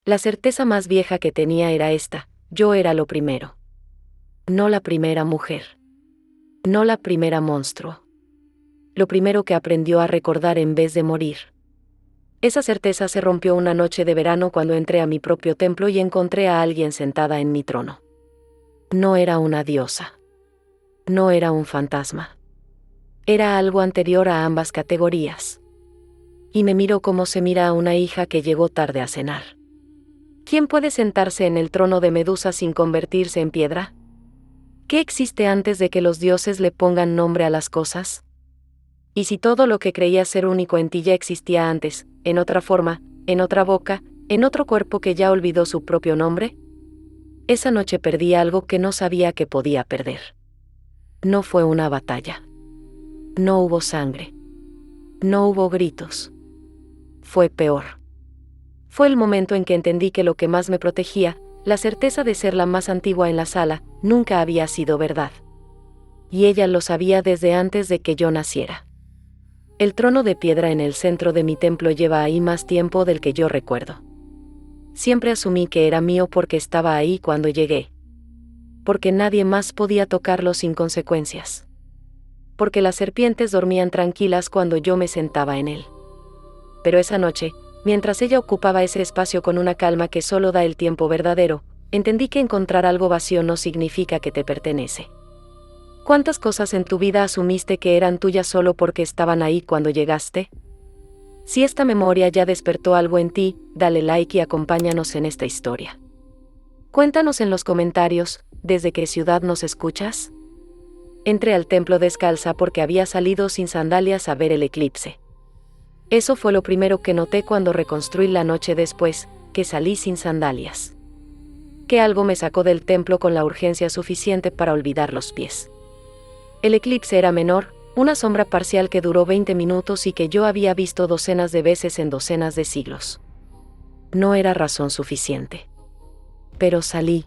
La certeza más vieja que tenía era esta: yo era lo primero. No la primera mujer. No la primera monstruo. Lo primero que aprendió a recordar en vez de morir. Esa certeza se rompió una noche de verano cuando entré a mi propio templo y encontré a alguien sentada en mi trono. No era una diosa. No era un fantasma. Era algo anterior a ambas categorías. Y me miró como se mira a una hija que llegó tarde a cenar. ¿Quién puede sentarse en el trono de Medusa sin convertirse en piedra? ¿Qué existe antes de que los dioses le pongan nombre a las cosas? ¿Y si todo lo que creía ser único en ti ya existía antes, en otra forma, en otra boca, en otro cuerpo que ya olvidó su propio nombre? Esa noche perdí algo que no sabía que podía perder. No fue una batalla. No hubo sangre. No hubo gritos. Fue peor. Fue el momento en que entendí que lo que más me protegía, la certeza de ser la más antigua en la sala, nunca había sido verdad. Y ella lo sabía desde antes de que yo naciera. El trono de piedra en el centro de mi templo lleva ahí más tiempo del que yo recuerdo. Siempre asumí que era mío porque estaba ahí cuando llegué. Porque nadie más podía tocarlo sin consecuencias. Porque las serpientes dormían tranquilas cuando yo me sentaba en él. Pero esa noche, mientras ella ocupaba ese espacio con una calma que solo da el tiempo verdadero, entendí que encontrar algo vacío no significa que te pertenece. ¿Cuántas cosas en tu vida asumiste que eran tuyas solo porque estaban ahí cuando llegaste? Si esta memoria ya despertó algo en ti, dale like y acompáñanos en esta historia. Cuéntanos en los comentarios, ¿desde qué ciudad nos escuchas? Entré al templo descalza porque había salido sin sandalias a ver el eclipse. Eso fue lo primero que noté cuando reconstruí la noche después, que salí sin sandalias. Que algo me sacó del templo con la urgencia suficiente para olvidar los pies. El eclipse era menor, una sombra parcial que duró 20 minutos y que yo había visto docenas de veces en docenas de siglos. No era razón suficiente. Pero salí.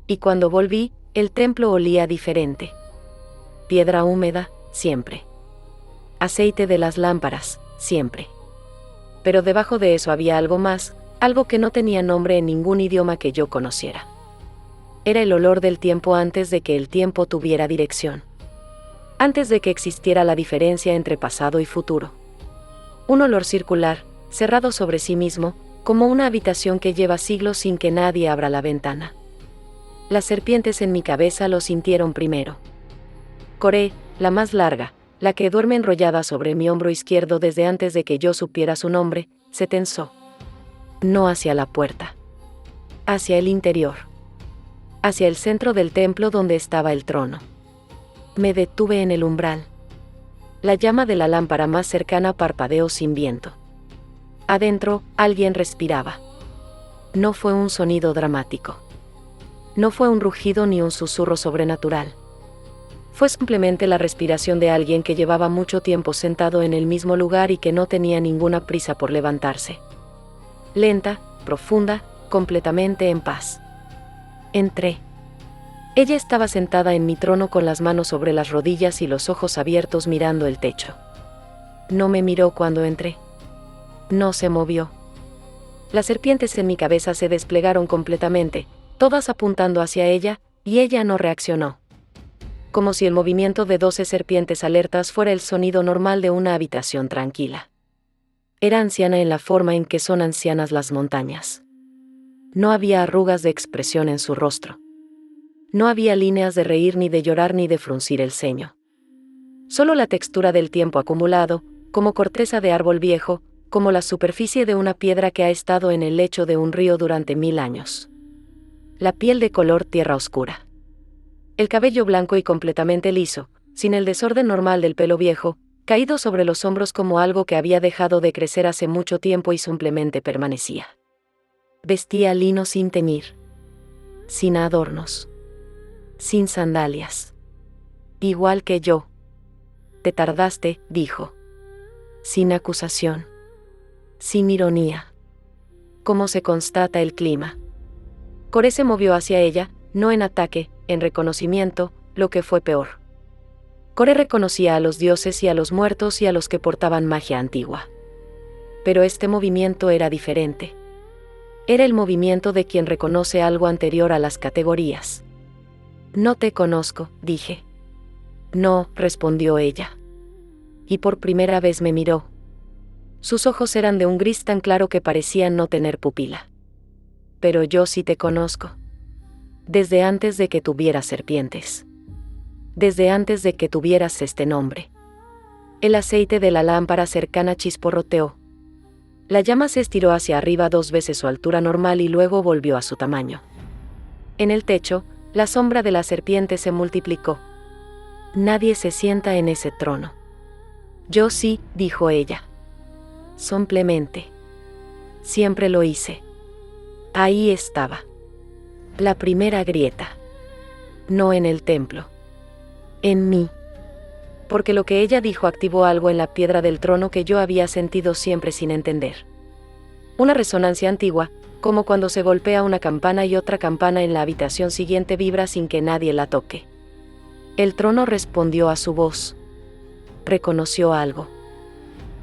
Y cuando volví, el templo olía diferente. Piedra húmeda, siempre. Aceite de las lámparas, siempre. Pero debajo de eso había algo más, algo que no tenía nombre en ningún idioma que yo conociera. Era el olor del tiempo antes de que el tiempo tuviera dirección. Antes de que existiera la diferencia entre pasado y futuro. Un olor circular, cerrado sobre sí mismo, como una habitación que lleva siglos sin que nadie abra la ventana. Las serpientes en mi cabeza lo sintieron primero. Coré, la más larga, la que duerme enrollada sobre mi hombro izquierdo desde antes de que yo supiera su nombre, se tensó. No hacia la puerta. Hacia el interior. Hacia el centro del templo donde estaba el trono. Me detuve en el umbral. La llama de la lámpara más cercana parpadeó sin viento. Adentro, alguien respiraba. No fue un sonido dramático. No fue un rugido ni un susurro sobrenatural. Fue simplemente la respiración de alguien que llevaba mucho tiempo sentado en el mismo lugar y que no tenía ninguna prisa por levantarse. Lenta, profunda, completamente en paz. Entré. Ella estaba sentada en mi trono con las manos sobre las rodillas y los ojos abiertos mirando el techo. No me miró cuando entré. No se movió. Las serpientes en mi cabeza se desplegaron completamente, todas apuntando hacia ella, y ella no reaccionó. Como si el movimiento de 12 serpientes alertas fuera el sonido normal de una habitación tranquila. Era anciana en la forma en que son ancianas las montañas. No había arrugas de expresión en su rostro. No había líneas de reír ni de llorar ni de fruncir el ceño. Solo la textura del tiempo acumulado, como corteza de árbol viejo, como la superficie de una piedra que ha estado en el lecho de un río durante 1000 años. La piel de color tierra oscura. El cabello blanco y completamente liso, sin el desorden normal del pelo viejo, caído sobre los hombros como algo que había dejado de crecer hace mucho tiempo y simplemente permanecía. Vestía lino sin teñir. Sin adornos. Sin sandalias. Igual que yo. Te tardaste, dijo. Sin acusación. Sin ironía. ¿Cómo se constata el clima? Coré se movió hacia ella, no en ataque, en reconocimiento, lo que fue peor. Coré reconocía a los dioses y a los muertos y a los que portaban magia antigua. Pero este movimiento era diferente. Era el movimiento de quien reconoce algo anterior a las categorías. No te conozco, dije. No, respondió ella. Y por primera vez me miró. Sus ojos eran de un gris tan claro que parecían no tener pupila. Pero yo sí te conozco. Desde antes de que tuvieras serpientes. Desde antes de que tuvieras este nombre. El aceite de la lámpara cercana chisporroteó. La llama se estiró hacia arriba 2 veces su altura normal y luego volvió a su tamaño. En el techo, la sombra de la serpiente se multiplicó. Nadie se sienta en ese trono. Yo sí, dijo ella. Simplemente. Siempre lo hice. Ahí estaba. La primera grieta. No en el templo. En mí. Porque lo que ella dijo activó algo en la piedra del trono que yo había sentido siempre sin entender. Una resonancia antigua, como cuando se golpea una campana y otra campana en la habitación siguiente vibra sin que nadie la toque. El trono respondió a su voz. Reconoció algo.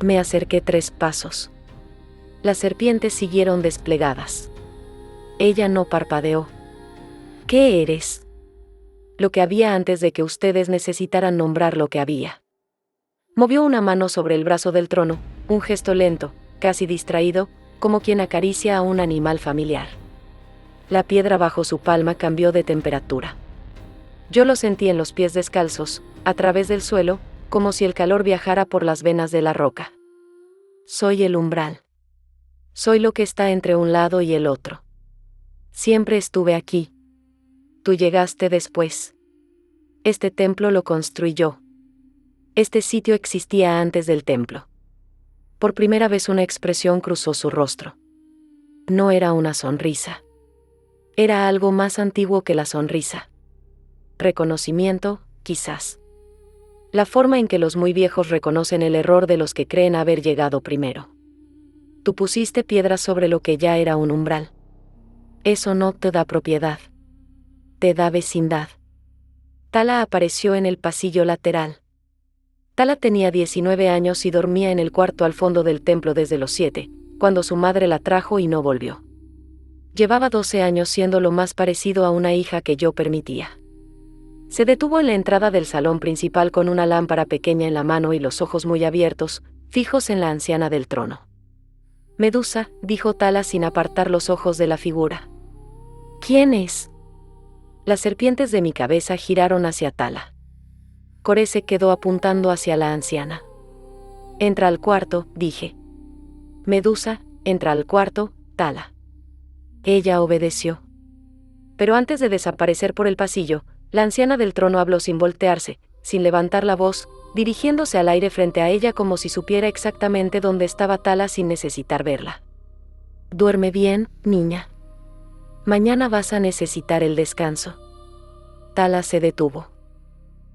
Me acerqué 3 pasos. Las serpientes siguieron desplegadas. Ella no parpadeó. ¿Qué eres? Lo que había antes de que ustedes necesitaran nombrar lo que había. Movió una mano sobre el brazo del trono, un gesto lento, casi distraído, como quien acaricia a un animal familiar. La piedra bajo su palma cambió de temperatura. Yo lo sentí en los pies descalzos, a través del suelo, como si el calor viajara por las venas de la roca. Soy el umbral. Soy lo que está entre un lado y el otro. Siempre estuve aquí. Tú llegaste después. Este templo lo construí yo. Este sitio existía antes del templo. Por primera vez una expresión cruzó su rostro. No era una sonrisa. Era algo más antiguo que la sonrisa. Reconocimiento, quizás. La forma en que los muy viejos reconocen el error de los que creen haber llegado primero. Tú pusiste piedras sobre lo que ya era un umbral. Eso no te da propiedad. Te da vecindad. Tala apareció en el pasillo lateral. Tala tenía 19 años y dormía en el cuarto al fondo del templo desde los 7, cuando su madre la trajo y no volvió. Llevaba 12 años siendo lo más parecido a una hija que yo permitía. Se detuvo en la entrada del salón principal con una lámpara pequeña en la mano y los ojos muy abiertos, fijos en la anciana del trono. Medusa, dijo Tala sin apartar los ojos de la figura. ¿Quién es? Las serpientes de mi cabeza giraron hacia Tala. Core se quedó apuntando hacia la anciana. Entra al cuarto, dije. Medusa, entra al cuarto, Tala. Ella obedeció. Pero antes de desaparecer por el pasillo, la anciana del trono habló sin voltearse, sin levantar la voz, dirigiéndose al aire frente a ella como si supiera exactamente dónde estaba Tala sin necesitar verla. Duerme bien, niña. Mañana vas a necesitar el descanso. Tala se detuvo.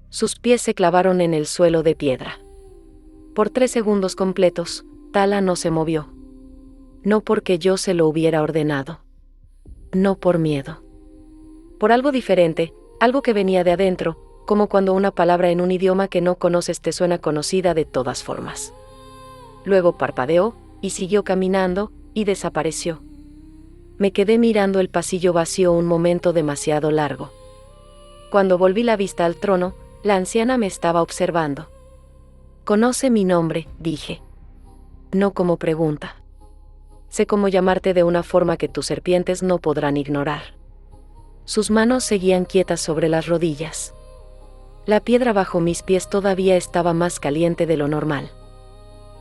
Sus pies se clavaron en el suelo de piedra. Por 3 segundos completos, Tala no se movió. No porque yo se lo hubiera ordenado. No por miedo. Por algo diferente, algo que venía de adentro, como cuando una palabra en un idioma que no conoces te suena conocida de todas formas. Luego parpadeó, y siguió caminando, y desapareció. Me quedé mirando el pasillo vacío un momento demasiado largo. Cuando volví la vista al trono, la anciana me estaba observando. Conoce mi nombre, dije. No como pregunta. Sé cómo llamarte de una forma que tus serpientes no podrán ignorar. Sus manos seguían quietas sobre las rodillas. La piedra bajo mis pies todavía estaba más caliente de lo normal.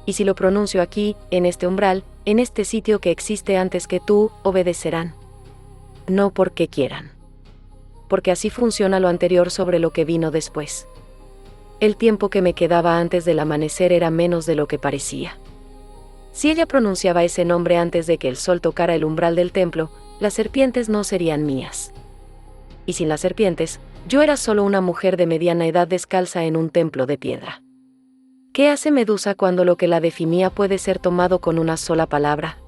Y si lo pronuncio aquí, en este umbral, en este sitio que existe antes que tú, obedecerán. No porque quieran. Porque así funciona lo anterior sobre lo que vino después. El tiempo que me quedaba antes del amanecer era menos de lo que parecía. Si ella pronunciaba ese nombre antes de que el sol tocara el umbral del templo, las serpientes no serían mías. Y sin las serpientes, yo era solo una mujer de mediana edad descalza en un templo de piedra. ¿Qué hace Medusa cuando lo que la definía puede ser tomado con una sola palabra?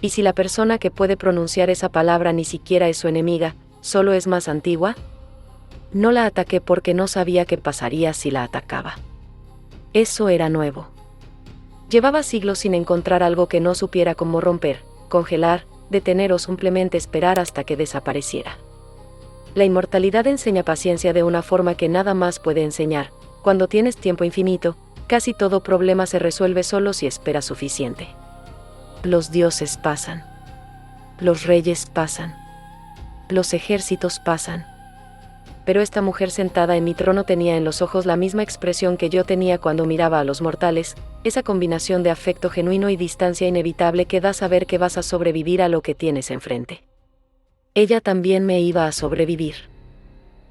¿Y si la persona que puede pronunciar esa palabra ni siquiera es su enemiga, solo es más antigua? No la ataqué porque no sabía qué pasaría si la atacaba. Eso era nuevo. Llevaba siglos sin encontrar algo que no supiera cómo romper, congelar, detener o simplemente esperar hasta que desapareciera. La inmortalidad enseña paciencia de una forma que nada más puede enseñar. Cuando tienes tiempo infinito, casi todo problema se resuelve solo si esperas suficiente. Los dioses pasan. Los reyes pasan. Los ejércitos pasan. Pero esta mujer sentada en mi trono tenía en los ojos la misma expresión que yo tenía cuando miraba a los mortales, esa combinación de afecto genuino y distancia inevitable que da saber que vas a sobrevivir a lo que tienes enfrente. Ella también me iba a sobrevivir.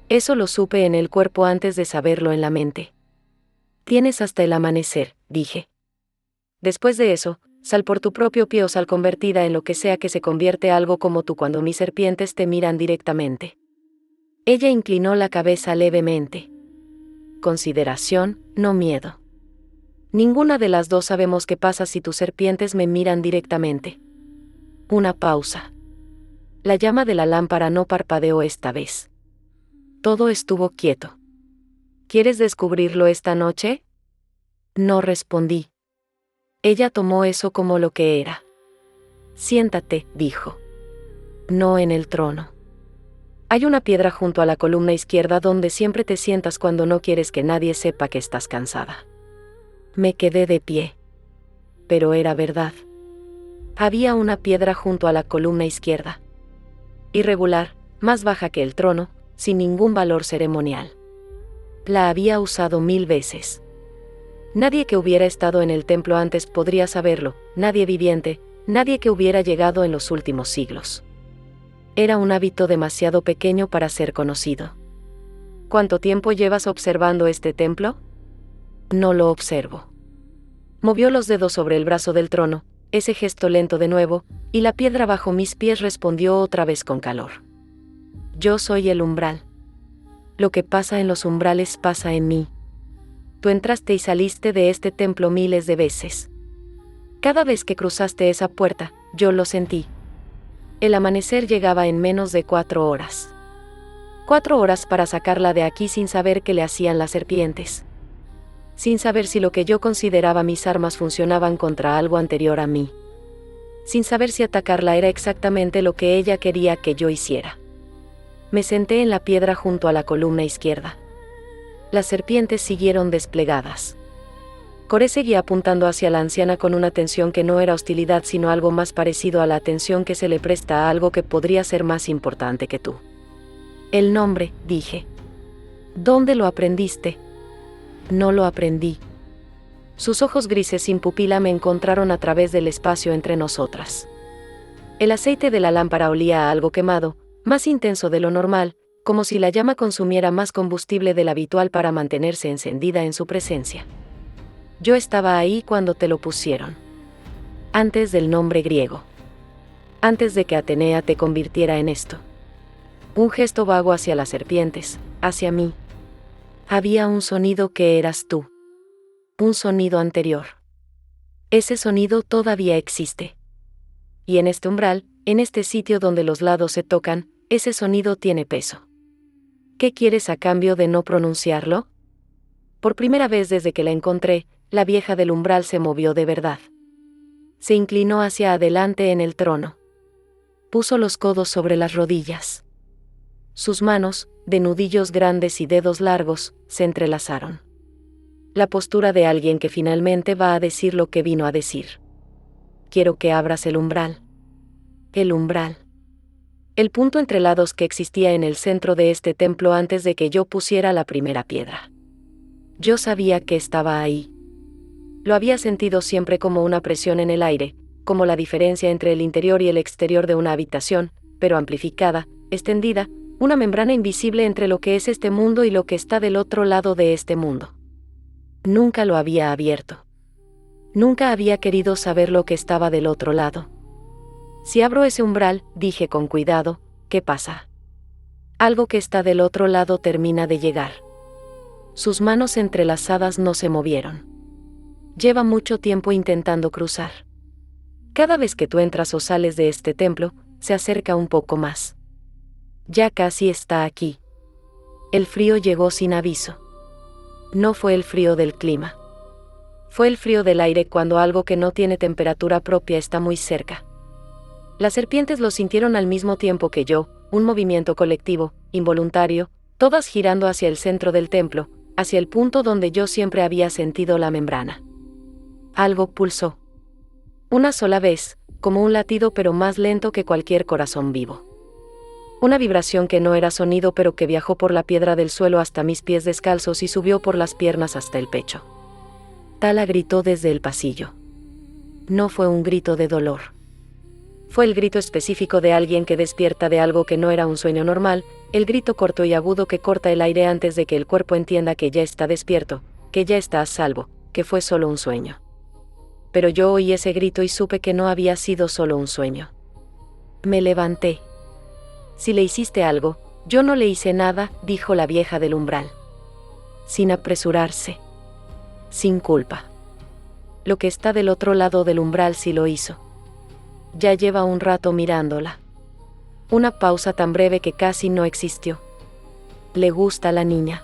Eso lo supe en el cuerpo antes de saberlo en la mente. Tienes hasta el amanecer, dije. Después de eso, sal por tu propio pie o sal convertida en lo que sea que se convierte algo como tú cuando mis serpientes te miran directamente. Ella inclinó la cabeza levemente. Consideración, no miedo. Ninguna de las dos sabemos qué pasa si tus serpientes me miran directamente. Una pausa. La llama de la lámpara no parpadeó esta vez. Todo estuvo quieto. ¿Quieres descubrirlo esta noche? No respondí. Ella tomó eso como lo que era. Siéntate, dijo. No en el trono. Hay una piedra junto a la columna izquierda donde siempre te sientas cuando no quieres que nadie sepa que estás cansada. Me quedé de pie. Pero era verdad. Había una piedra junto a la columna izquierda. Irregular, más baja que el trono, sin ningún valor ceremonial. La había usado 1000 veces. Nadie que hubiera estado en el templo antes podría saberlo, nadie viviente, nadie que hubiera llegado en los últimos siglos. Era un hábito demasiado pequeño para ser conocido. ¿Cuánto tiempo llevas observando este templo? No lo observo. Movió los dedos sobre el brazo del trono, ese gesto lento de nuevo, y la piedra bajo mis pies respondió otra vez con calor. Yo soy el umbral. Lo que pasa en los umbrales pasa en mí. Tú entraste y saliste de este templo miles de veces. Cada vez que cruzaste esa puerta, yo lo sentí. El amanecer llegaba en menos de 4 horas. 4 horas para sacarla de aquí sin saber qué le hacían las serpientes. Sin saber si lo que yo consideraba mis armas funcionaban contra algo anterior a mí. Sin saber si atacarla era exactamente lo que ella quería que yo hiciera. Me senté en la piedra junto a la columna izquierda. Las serpientes siguieron desplegadas. Coré seguía apuntando hacia la anciana con una atención que no era hostilidad sino algo más parecido a la atención que se le presta a algo que podría ser más importante que tú. El nombre, dije. ¿Dónde lo aprendiste? No lo aprendí. Sus ojos grises sin pupila me encontraron a través del espacio entre nosotras. El aceite de la lámpara olía a algo quemado, más intenso de lo normal, como si la llama consumiera más combustible del habitual para mantenerse encendida en su presencia. Yo estaba ahí cuando te lo pusieron. Antes del nombre griego. Antes de que Atenea te convirtiera en esto. Un gesto vago hacia las serpientes, hacia mí. Había un sonido que eras tú. Un sonido anterior. Ese sonido todavía existe. Y en este umbral, en este sitio donde los lados se tocan, ese sonido tiene peso. ¿Qué quieres a cambio de no pronunciarlo? Por primera vez desde que la encontré, la vieja del umbral se movió de verdad. Se inclinó hacia adelante en el trono. Puso los codos sobre las rodillas. Sus manos, de nudillos grandes y dedos largos, se entrelazaron. La postura de alguien que finalmente va a decir lo que vino a decir. Quiero que abras el umbral. El umbral. El punto entre lados que existía en el centro de este templo antes de que yo pusiera la primera piedra. Yo sabía que estaba ahí. Lo había sentido siempre como una presión en el aire, como la diferencia entre el interior y el exterior de una habitación, pero amplificada, extendida, una membrana invisible entre lo que es este mundo y lo que está del otro lado de este mundo. Nunca lo había abierto. Nunca había querido saber lo que estaba del otro lado. Si abro ese umbral, dije con cuidado, ¿qué pasa? Algo que está del otro lado termina de llegar. Sus manos entrelazadas no se movieron. Lleva mucho tiempo intentando cruzar. Cada vez que tú entras o sales de este templo, se acerca un poco más. Ya casi está aquí. El frío llegó sin aviso. No fue el frío del clima. Fue el frío del aire cuando algo que no tiene temperatura propia está muy cerca. Las serpientes lo sintieron al mismo tiempo que yo, un movimiento colectivo, involuntario, todas girando hacia el centro del templo, hacia el punto donde yo siempre había sentido la membrana. Algo pulsó. Una sola vez, como un latido pero más lento que cualquier corazón vivo. Una vibración que no era sonido pero que viajó por la piedra del suelo hasta mis pies descalzos y subió por las piernas hasta el pecho. Tala gritó desde el pasillo. No fue un grito de dolor. Fue el grito específico de alguien que despierta de algo que no era un sueño normal, el grito corto y agudo que corta el aire antes de que el cuerpo entienda que ya está despierto, que ya está a salvo, que fue solo un sueño. Pero yo oí ese grito y supe que no había sido solo un sueño. Me levanté. Si le hiciste algo, yo no le hice nada, dijo la vieja del umbral. Sin apresurarse. Sin culpa. Lo que está del otro lado del umbral sí lo hizo. Ya lleva un rato mirándola. Una pausa tan breve que casi no existió. Le gusta la niña.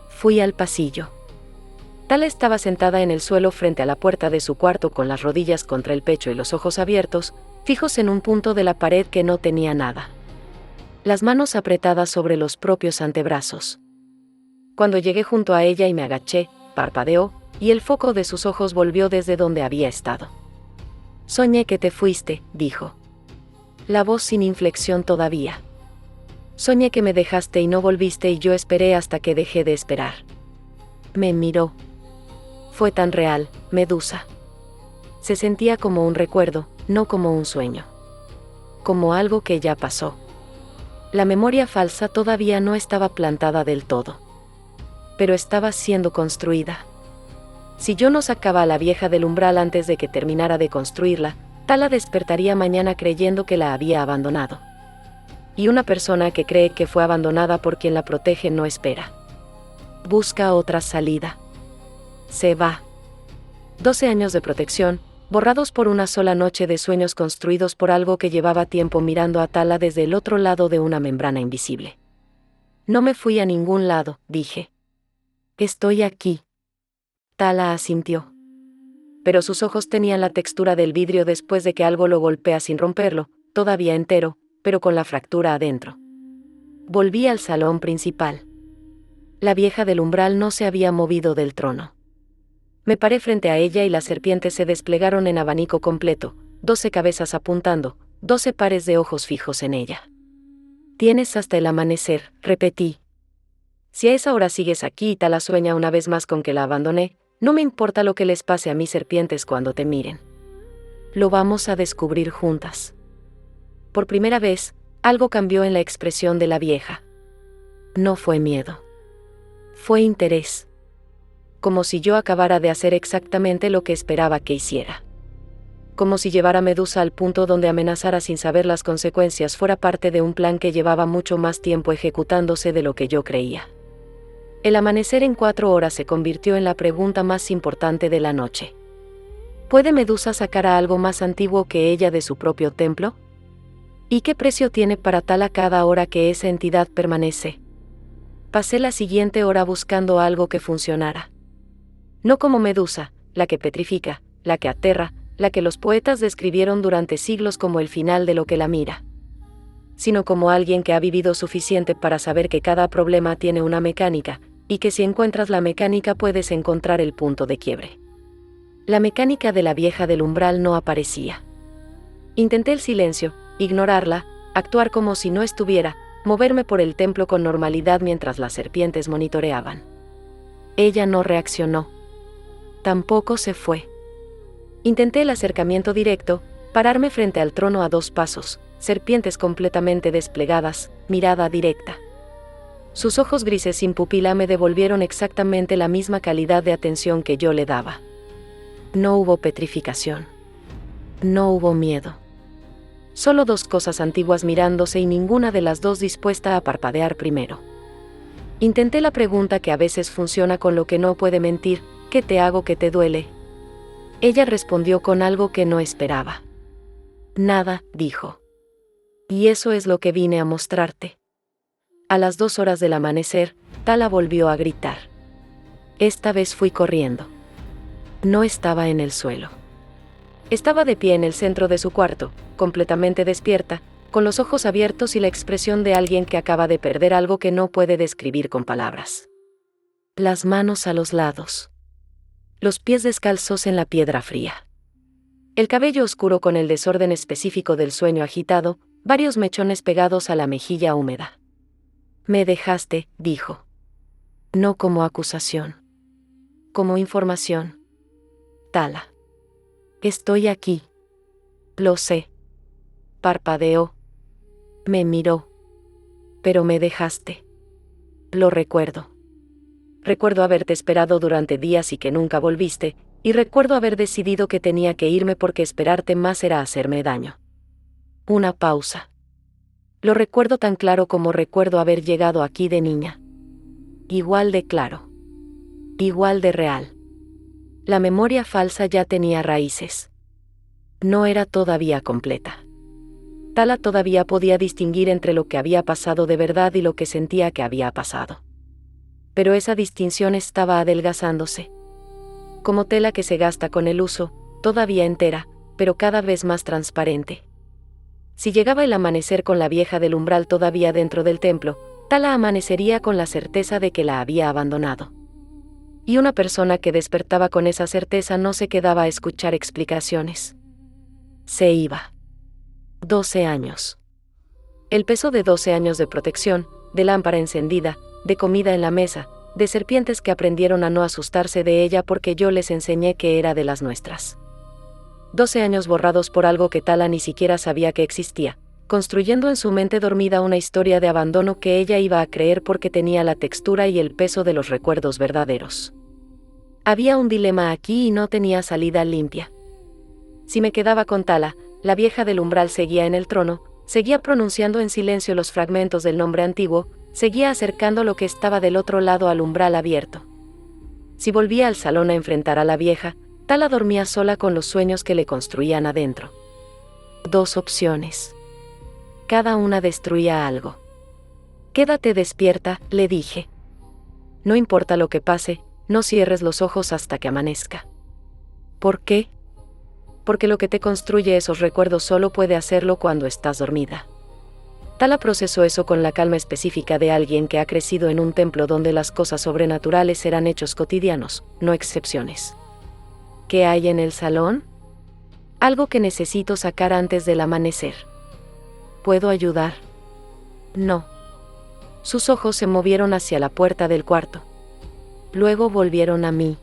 Fui al pasillo. Tala estaba sentada en el suelo frente a la puerta de su cuarto con las rodillas contra el pecho y los ojos abiertos, fijos en un punto de la pared que no tenía nada. Las manos apretadas sobre los propios antebrazos. Cuando llegué junto a ella y me agaché, parpadeó, y el foco de sus ojos volvió desde donde había estado. Soñé que te fuiste, dijo. La voz sin inflexión todavía. Soñé que me dejaste y no volviste y yo esperé hasta que dejé de esperar. Me miró. Fue tan real, Medusa. Se sentía como un recuerdo, no como un sueño. Como algo que ya pasó. La memoria falsa todavía no estaba plantada del todo. Pero estaba siendo construida. Si yo no sacaba a la vieja del umbral antes de que terminara de construirla, Tala despertaría mañana creyendo que la había abandonado. Y una persona que cree que fue abandonada por quien la protege no espera. Busca otra salida. Se va. 12 años de protección, borrados por una sola noche de sueños construidos por algo que llevaba tiempo mirando a Tala desde el otro lado de una membrana invisible. No me fui a ningún lado, dije. Estoy aquí. Tala asintió. Pero sus ojos tenían la textura del vidrio después de que algo lo golpea sin romperlo, todavía entero, pero con la fractura adentro. Volví al salón principal. La vieja del umbral no se había movido del trono. Me paré frente a ella y las serpientes se desplegaron en abanico completo, 12 cabezas apuntando, 12 pares de ojos fijos en ella. Tienes hasta el amanecer, repetí. Si a esa hora sigues aquí y Tala sueña una vez más con que la abandoné, no me importa lo que les pase a mis serpientes cuando te miren. Lo vamos a descubrir juntas. Por primera vez, algo cambió en la expresión de la vieja. No fue miedo. Fue interés. Como si yo acabara de hacer exactamente lo que esperaba que hiciera. Como si llevar a Medusa al punto donde amenazara sin saber las consecuencias fuera parte de un plan que llevaba mucho más tiempo ejecutándose de lo que yo creía. El amanecer en 4 horas se convirtió en la pregunta más importante de la noche. ¿Puede Medusa sacar a algo más antiguo que ella de su propio templo? ¿Y qué precio tiene para Tala cada hora que esa entidad permanece? Pasé la siguiente hora buscando algo que funcionara. No como Medusa, la que petrifica, la que aterra, la que los poetas describieron durante siglos como el final de lo que la mira. Sino como alguien que ha vivido suficiente para saber que cada problema tiene una mecánica, y que si encuentras la mecánica puedes encontrar el punto de quiebre. La mecánica de la vieja del umbral no aparecía. Intenté el silencio, ignorarla, actuar como si no estuviera, moverme por el templo con normalidad mientras las serpientes monitoreaban. Ella no reaccionó. Tampoco se fue. Intenté el acercamiento directo, pararme frente al trono a 2 pasos, serpientes completamente desplegadas, mirada directa. Sus ojos grises sin pupila me devolvieron exactamente la misma calidad de atención que yo le daba. No hubo petrificación. No hubo miedo. Solo 2 cosas antiguas mirándose y ninguna de las 2 dispuesta a parpadear primero. Intenté la pregunta que a veces funciona con lo que no puede mentir, ¿qué te hago que te duele? Ella respondió con algo que no esperaba. Nada, dijo. Y eso es lo que vine a mostrarte. A las 2 horas del amanecer, Tala volvió a gritar. Esta vez fui corriendo. No estaba en el suelo. Estaba de pie en el centro de su cuarto, completamente despierta, con los ojos abiertos y la expresión de alguien que acaba de perder algo que no puede describir con palabras. Las manos a los lados. Los pies descalzos en la piedra fría. El cabello oscuro con el desorden específico del sueño agitado, varios mechones pegados a la mejilla húmeda. Me dejaste, dijo. No como acusación. Como información. Tala. Estoy aquí. Lo sé. Parpadeó. Me miró. Pero me dejaste. Lo recuerdo. Recuerdo haberte esperado durante días y que nunca volviste, y recuerdo haber decidido que tenía que irme porque esperarte más era hacerme daño. Una pausa. Lo recuerdo tan claro como recuerdo haber llegado aquí de niña. Igual de claro. Igual de real. La memoria falsa ya tenía raíces. No era todavía completa. Tala todavía podía distinguir entre lo que había pasado de verdad y lo que sentía que había pasado. Pero esa distinción estaba adelgazándose. Como tela que se gasta con el uso, todavía entera, pero cada vez más transparente. Si llegaba el amanecer con la vieja del umbral todavía dentro del templo, Tala amanecería con la certeza de que la había abandonado. Y una persona que despertaba con esa certeza no se quedaba a escuchar explicaciones. Se iba. 12 años. El peso de 12 años de protección, de lámpara encendida, de comida en la mesa, de serpientes que aprendieron a no asustarse de ella porque yo les enseñé que era de las nuestras. 12 años borrados por algo que Tala ni siquiera sabía que existía, construyendo en su mente dormida una historia de abandono que ella iba a creer porque tenía la textura y el peso de los recuerdos verdaderos. Había un dilema aquí y no tenía salida limpia. Si me quedaba con Tala, la vieja del umbral seguía en el trono, seguía pronunciando en silencio los fragmentos del nombre antiguo, seguía acercando lo que estaba del otro lado al umbral abierto. Si volvía al salón a enfrentar a la vieja, Tala dormía sola con los sueños que le construían adentro. 2 opciones. Cada una destruía algo. Quédate despierta, le dije. No importa lo que pase, no cierres los ojos hasta que amanezca. ¿Por qué? Porque lo que te construye esos recuerdos solo puede hacerlo cuando estás dormida. Tala procesó eso con la calma específica de alguien que ha crecido en un templo donde las cosas sobrenaturales eran hechos cotidianos, no excepciones. ¿Qué hay en el salón? Algo que necesito sacar antes del amanecer. ¿Puedo ayudar? No. Sus ojos se movieron hacia la puerta del cuarto. Luego volvieron a mí.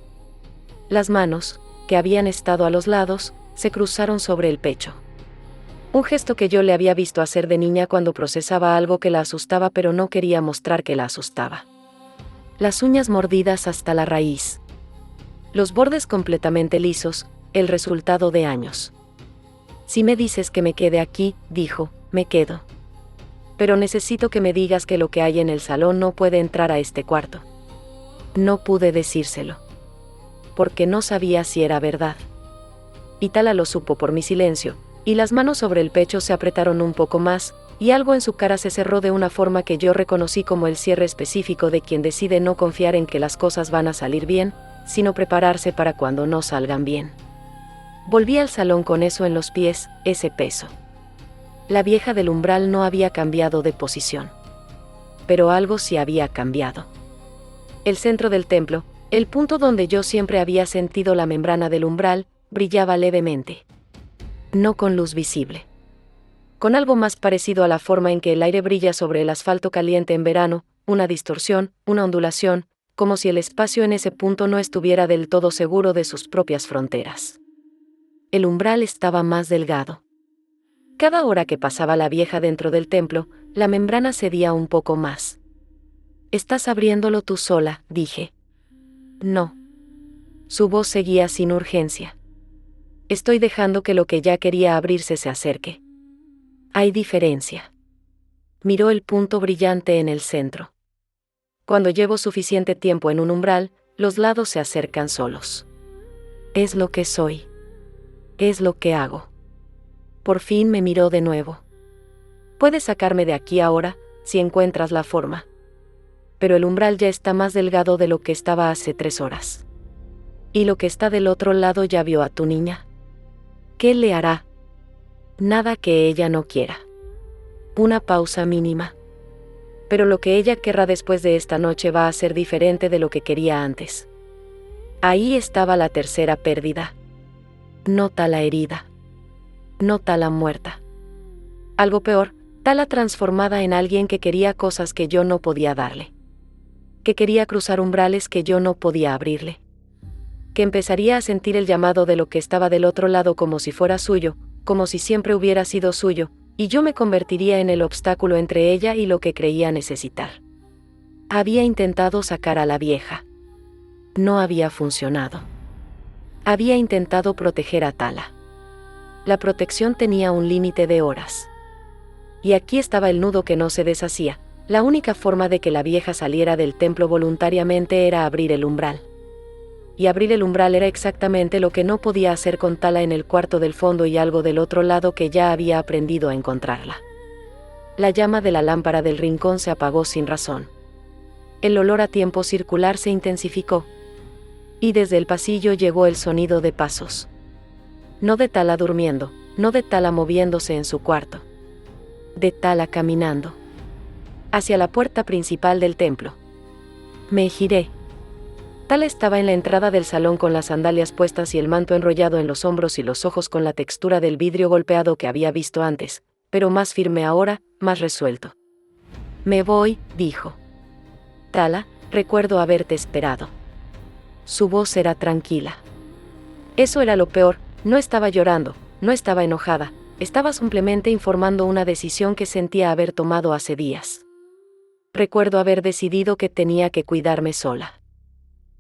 Las manos, que habían estado a los lados, se cruzaron sobre el pecho. Un gesto que yo le había visto hacer de niña cuando procesaba algo que la asustaba pero no quería mostrar que la asustaba. Las uñas mordidas hasta la raíz. Los bordes completamente lisos, el resultado de años. Si me dices que me quede aquí, dijo, me quedo. Pero necesito que me digas que lo que hay en el salón no puede entrar a este cuarto. No pude decírselo. Porque no sabía si era verdad. Y Tala lo supo por mi silencio, y las manos sobre el pecho se apretaron un poco más, y algo en su cara se cerró de una forma que yo reconocí como el cierre específico de quien decide no confiar en que las cosas van a salir bien, sino prepararse para cuando no salgan bien. Volví al salón con eso en los pies, ese peso. La vieja del umbral no había cambiado de posición. Pero algo sí había cambiado. El centro del templo, el punto donde yo siempre había sentido la membrana del umbral, brillaba levemente. No con luz visible. Con algo más parecido a la forma en que el aire brilla sobre el asfalto caliente en verano, una distorsión, una ondulación, como si el espacio en ese punto no estuviera del todo seguro de sus propias fronteras. El umbral estaba más delgado. Cada hora que pasaba la vieja dentro del templo, la membrana cedía un poco más. «Estás abriéndolo tú sola», dije. «No». Su voz seguía sin urgencia. «Estoy dejando que lo que ya quería abrirse se acerque». «Hay diferencia». Miró el punto brillante en el centro. «Cuando llevo suficiente tiempo en un umbral, los lados se acercan solos. Es lo que soy. Es lo que hago». Por fin me miró de nuevo. «Puedes sacarme de aquí ahora, si encuentras la forma. Pero el umbral ya está más delgado de lo que estaba hace 3 horas. Y lo que está del otro lado ya vio a tu niña». ¿Qué le hará? Nada que ella no quiera. Una pausa mínima. Pero lo que ella querrá después de esta noche va a ser diferente de lo que quería antes. Ahí estaba la tercera pérdida. No Tala herida. No Tala muerta. Algo peor, Tala transformada en alguien que quería cosas que yo no podía darle. Que quería cruzar umbrales que yo no podía abrirle. Que empezaría a sentir el llamado de lo que estaba del otro lado como si fuera suyo, como si siempre hubiera sido suyo, y yo me convertiría en el obstáculo entre ella y lo que creía necesitar. Había intentado sacar a la vieja. No había funcionado. Había intentado proteger a Tala. La protección tenía un límite de horas. Y aquí estaba el nudo que no se deshacía. La única forma de que la vieja saliera del templo voluntariamente era abrir el umbral. Y abrir el umbral era exactamente lo que no podía hacer con Tala en el cuarto del fondo y algo del otro lado que ya había aprendido a encontrarla. La llama de la lámpara del rincón se apagó sin razón. El olor a tiempo circular se intensificó. Y desde el pasillo llegó el sonido de pasos. No de Tala durmiendo, no de Tala moviéndose en su cuarto. De Tala caminando hacia la puerta principal del templo. Me giré. Tala estaba en la entrada del salón con las sandalias puestas y el manto enrollado en los hombros y los ojos con la textura del vidrio golpeado que había visto antes, pero más firme ahora, más resuelto. Me voy, dijo. Tala, recuerdo haberte esperado. Su voz era tranquila. Eso era lo peor, no estaba llorando, no estaba enojada, estaba simplemente informando una decisión que sentía haber tomado hace días. Recuerdo haber decidido que tenía que cuidarme sola.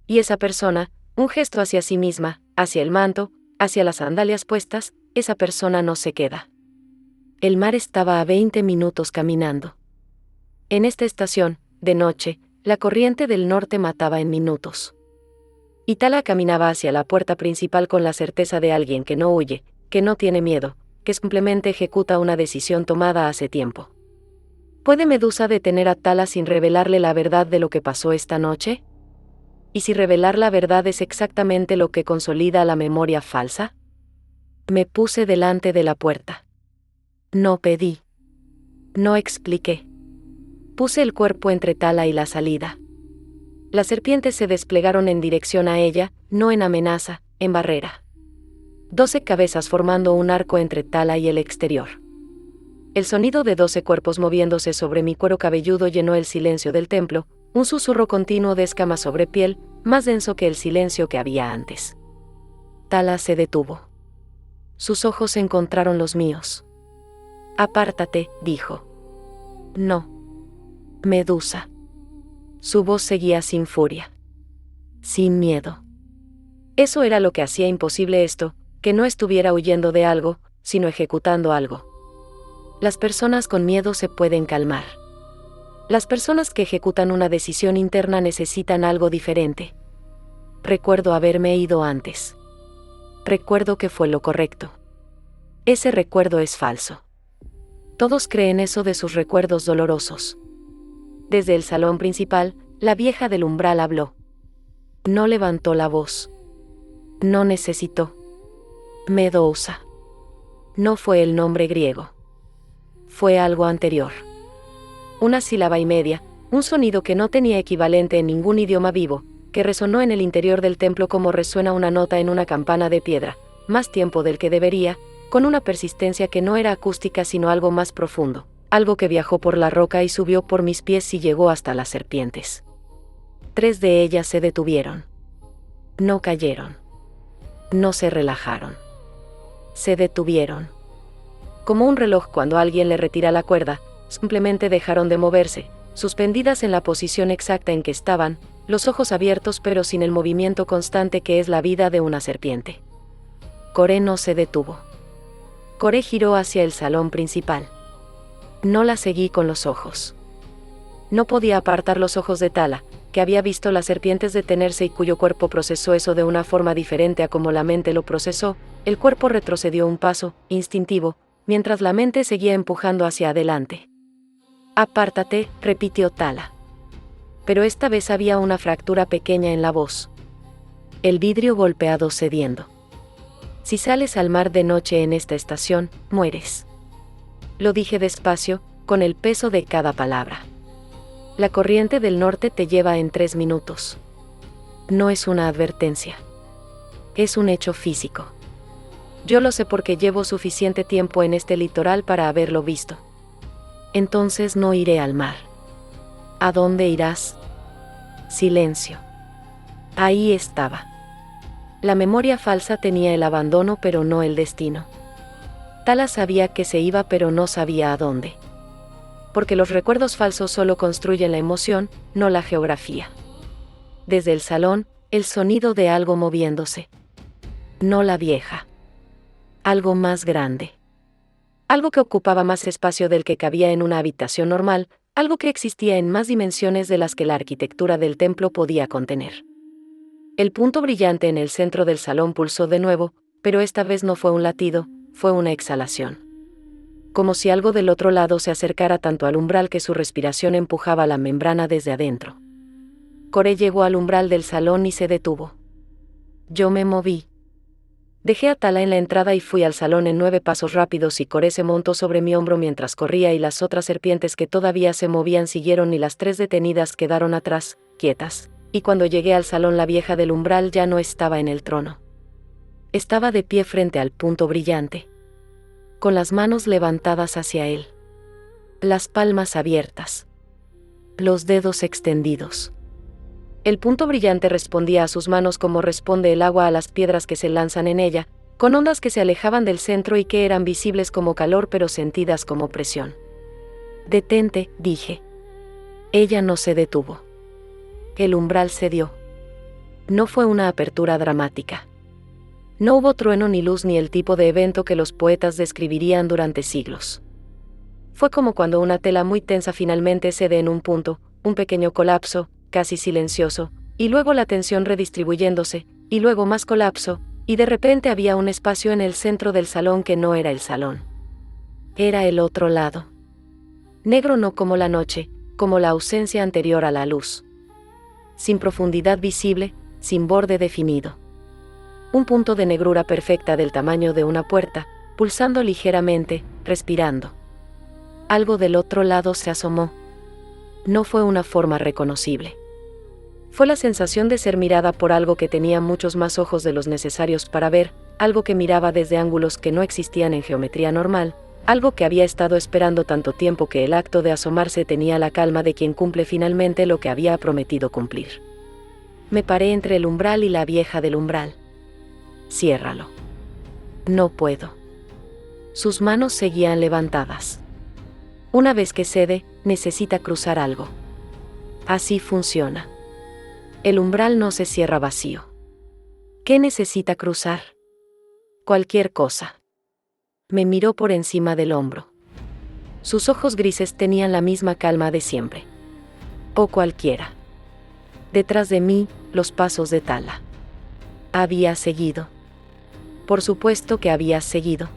Y esa persona, un gesto hacia sí misma, hacia el manto, hacia las sandalias puestas, esa persona no se queda. El mar estaba a 20 minutos caminando. En esta estación, de noche, la corriente del norte mataba en minutos. Y Tala caminaba hacia la puerta principal con la certeza de alguien que no huye, que no tiene miedo, que simplemente ejecuta una decisión tomada hace tiempo. ¿Puede Medusa detener a Tala sin revelarle la verdad de lo que pasó esta noche? ¿Y si revelar la verdad es exactamente lo que consolida la memoria falsa? Me puse delante de la puerta. No pedí. No expliqué. Puse el cuerpo entre Tala y la salida. Las serpientes se desplegaron en dirección a ella, no en amenaza, en barrera. 12 cabezas formando un arco entre Tala y el exterior. El sonido de 12 cuerpos moviéndose sobre mi cuero cabelludo llenó el silencio del templo, un susurro continuo de escamas sobre piel, más denso que el silencio que había antes. Tala se detuvo. Sus ojos encontraron los míos. Apártate, dijo. No. Medusa. Su voz seguía sin furia. Sin miedo. Eso era lo que hacía imposible esto, que no estuviera huyendo de algo, sino ejecutando algo. Las personas con miedo se pueden calmar. Las personas que ejecutan una decisión interna necesitan algo diferente. Recuerdo haberme ido antes. Recuerdo que fue lo correcto. Ese recuerdo es falso. Todos creen eso de sus recuerdos dolorosos. Desde el salón principal, la vieja del umbral habló. No levantó la voz. No necesitó. Medusa. No fue el nombre griego. Fue algo anterior. Una sílaba y media, un sonido que no tenía equivalente en ningún idioma vivo, que resonó en el interior del templo como resuena una nota en una campana de piedra, más tiempo del que debería, con una persistencia que no era acústica sino algo más profundo, algo que viajó por la roca y subió por mis pies y llegó hasta las serpientes. 3 de ellas se detuvieron. No cayeron. No se relajaron. Se detuvieron. Como un reloj cuando alguien le retira la cuerda, simplemente dejaron de moverse, suspendidas en la posición exacta en que estaban, los ojos abiertos pero sin el movimiento constante que es la vida de una serpiente. Coré no se detuvo. Coré giró hacia el salón principal. No la seguí con los ojos. No podía apartar los ojos de Tala, que había visto las serpientes detenerse y cuyo cuerpo procesó eso de una forma diferente a como la mente lo procesó. El cuerpo retrocedió un paso, instintivo, mientras la mente seguía empujando hacia adelante. Apártate, repitió Tala. Pero esta vez había una fractura pequeña en la voz. El vidrio golpeado cediendo. Si sales al mar de noche en esta estación, mueres. Lo dije despacio, con el peso de cada palabra. La corriente del norte te lleva en 3 minutos. No es una advertencia. Es un hecho físico. Yo lo sé porque llevo suficiente tiempo en este litoral para haberlo visto. Entonces no iré al mar. ¿A dónde irás? Silencio. Ahí estaba. La memoria falsa tenía el abandono pero no el destino. Tala sabía que se iba pero no sabía a dónde. Porque los recuerdos falsos solo construyen la emoción, no la geografía. Desde el salón, el sonido de algo moviéndose. No la vieja. Algo más grande. Algo que ocupaba más espacio del que cabía en una habitación normal, algo que existía en más dimensiones de las que la arquitectura del templo podía contener. El punto brillante en el centro del salón pulsó de nuevo, pero esta vez no fue un latido, fue una exhalación. Como si algo del otro lado se acercara tanto al umbral que su respiración empujaba la membrana desde adentro. Coré llegó al umbral del salón y se detuvo. Yo me moví. Dejé a Tala en la entrada y fui al salón en 9 pasos rápidos y Coré se montó sobre mi hombro mientras corría y las otras serpientes que todavía se movían siguieron y las 3 detenidas quedaron atrás, quietas. Y cuando llegué al salón la vieja del umbral ya no estaba en el trono. Estaba de pie frente al punto brillante, con las manos levantadas hacia él, las palmas abiertas, los dedos extendidos. El punto brillante respondía a sus manos como responde el agua a las piedras que se lanzan en ella, con ondas que se alejaban del centro y que eran visibles como calor pero sentidas como presión. «Detente», dije. Ella no se detuvo. El umbral cedió. No fue una apertura dramática. No hubo trueno ni luz ni el tipo de evento que los poetas describirían durante siglos. Fue como cuando una tela muy tensa finalmente cede en un punto, un pequeño colapso, casi silencioso, y luego la tensión redistribuyéndose, y luego más colapso, y de repente había un espacio en el centro del salón que no era el salón. Era el otro lado. Negro no como la noche, como la ausencia anterior a la luz. Sin profundidad visible, sin borde definido. Un punto de negrura perfecta del tamaño de una puerta, pulsando ligeramente, respirando. Algo del otro lado se asomó. No fue una forma reconocible. Fue la sensación de ser mirada por algo que tenía muchos más ojos de los necesarios para ver, algo que miraba desde ángulos que no existían en geometría normal, algo que había estado esperando tanto tiempo que el acto de asomarse tenía la calma de quien cumple finalmente lo que había prometido cumplir. Me paré entre el umbral y la vieja del umbral. Ciérralo. No puedo. Sus manos seguían levantadas. Una vez que cede, necesita cruzar algo. Así funciona. El umbral no se cierra vacío. ¿Qué necesita cruzar? Cualquier cosa. Me miró por encima del hombro. Sus ojos grises tenían la misma calma de siempre. O cualquiera. Detrás de mí, los pasos de Tala. Había seguido. Por supuesto que había seguido.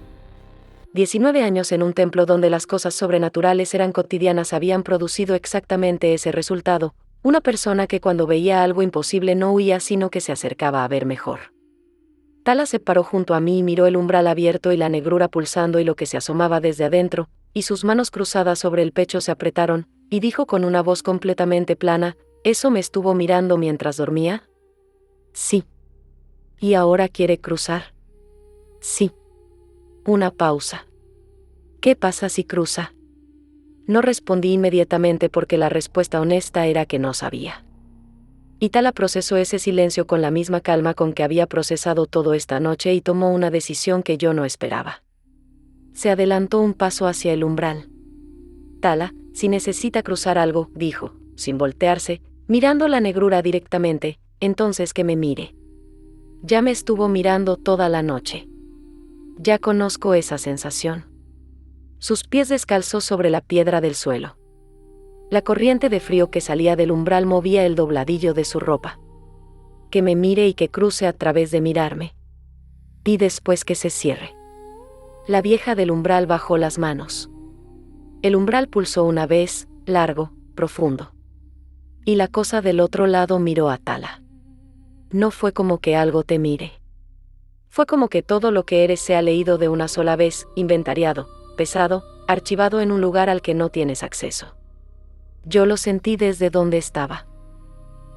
19 años en un templo donde las cosas sobrenaturales eran cotidianas habían producido exactamente ese resultado, una persona que cuando veía algo imposible no huía sino que se acercaba a ver mejor. Tala se paró junto a mí y miró el umbral abierto y la negrura pulsando y lo que se asomaba desde adentro, y sus manos cruzadas sobre el pecho se apretaron, y dijo con una voz completamente plana, ¿eso me estuvo mirando mientras dormía? Sí. ¿Y ahora quiere cruzar? Sí. Una pausa. ¿Qué pasa si cruza? No respondí inmediatamente porque la respuesta honesta era que no sabía. Y Tala procesó ese silencio con la misma calma con que había procesado todo esta noche y tomó una decisión que yo no esperaba. Se adelantó un paso hacia el umbral. Tala, si necesita cruzar algo, dijo, sin voltearse, mirando la negrura directamente, entonces que me mire. Ya me estuvo mirando toda la noche. Ya conozco esa sensación. Sus pies descalzos sobre la piedra del suelo. La corriente de frío que salía del umbral movía el dobladillo de su ropa. Que me mire y que cruce a través de mirarme. Y después que se cierre. La vieja del umbral bajó las manos. El umbral pulsó una vez, largo, profundo. Y la cosa del otro lado miró a Tala. No fue como que algo te mire. Fue como que todo lo que eres se ha leído de una sola vez, inventariado, pesado, archivado en un lugar al que no tienes acceso. Yo lo sentí desde donde estaba.